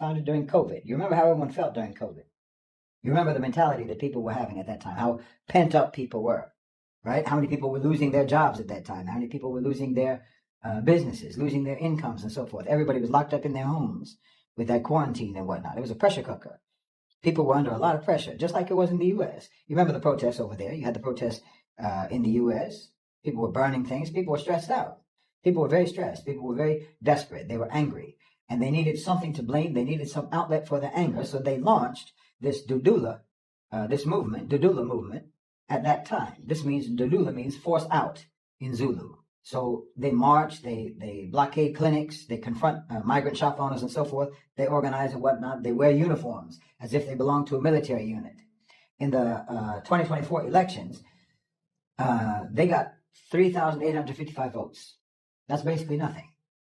founded during COVID. You remember how everyone felt during COVID. You remember the mentality that people were having at that time, how pent up people were, right? How many people were losing their jobs at that time? How many people were losing their businesses, losing their incomes and so forth? Everybody was locked up in their homes with that quarantine and whatnot. It was a pressure cooker. People were under a lot of pressure, just like it was in the U.S. You remember the protests over there? You had the protests in the U.S. People were burning things. People were stressed out. People were very stressed. People were very desperate. They were angry. And they needed something to blame. They needed some outlet for their anger. So they launched this Dudula, Dudula movement at that time. Dudula means force out in Zulu. So they march, they blockade clinics, they confront migrant shop owners and so forth. They organize and whatnot. They wear uniforms as if they belong to a military unit. In the 2024 elections, they got 3,855 votes. That's basically nothing.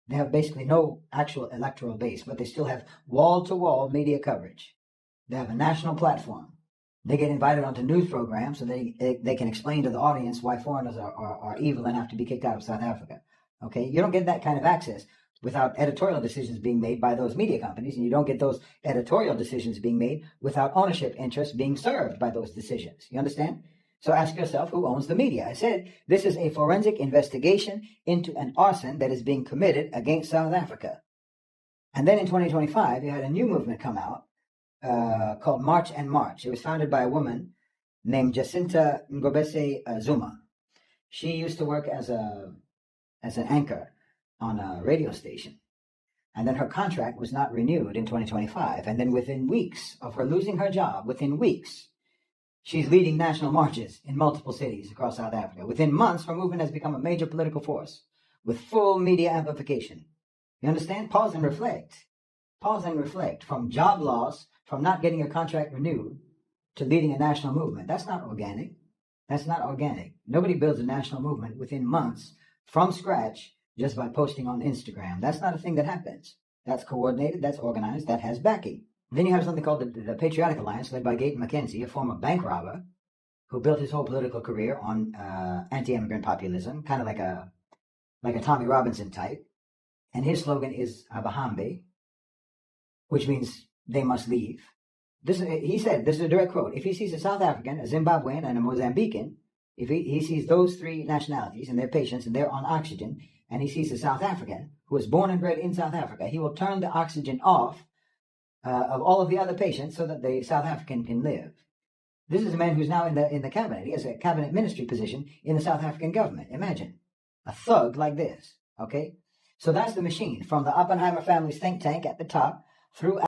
They have basically no actual electoral base, but they still have wall-to-wall media coverage. They have a national platform. They get invited onto news programs so they can explain to the audience why foreigners are evil and have to be kicked out of South Africa. Okay, you don't get that kind of access without editorial decisions being made by those media companies, and you don't get those editorial decisions being made without ownership interests being served by those decisions. You understand? So ask yourself, who owns the media? I said, this is a forensic investigation into an arson that is being committed against South Africa. And then in 2025, you had a new movement come out called March and March. It was founded by a woman named Jacinta Ngobese Zuma. She used to work as an anchor on a radio station. And then her contract was not renewed in 2025. And then within weeks of her losing her job, she's leading national marches in multiple cities across South Africa. Within months, her movement has become a major political force with full media amplification. You understand? Pause and reflect. Pause and reflect. From job loss, from not getting a contract renewed, to leading a national movement. That's not organic. That's not organic. Nobody builds a national movement within months from scratch just by posting on Instagram. That's not a thing that happens. That's coordinated, that's organized, that has backing. Then you have something called the Patriotic Alliance, led by Gayton McKenzie, a former bank robber who built his whole political career on anti-immigrant populism, kind of like a Tommy Robinson type. And his slogan is Abahambe, which means they must leave. He said, this is a direct quote, if he sees a South African, a Zimbabwean, and a Mozambican, if he sees those three nationalities and their patients and they're on oxygen, and he sees a South African who was born and bred in South Africa, he will turn the oxygen off of all of the other patients so that the South African can live. This is a man who's now in the cabinet. He has a cabinet ministry position in the South African government. Imagine a thug like this. Okay, so that's the machine from the Oppenheimer family's think tank at the top through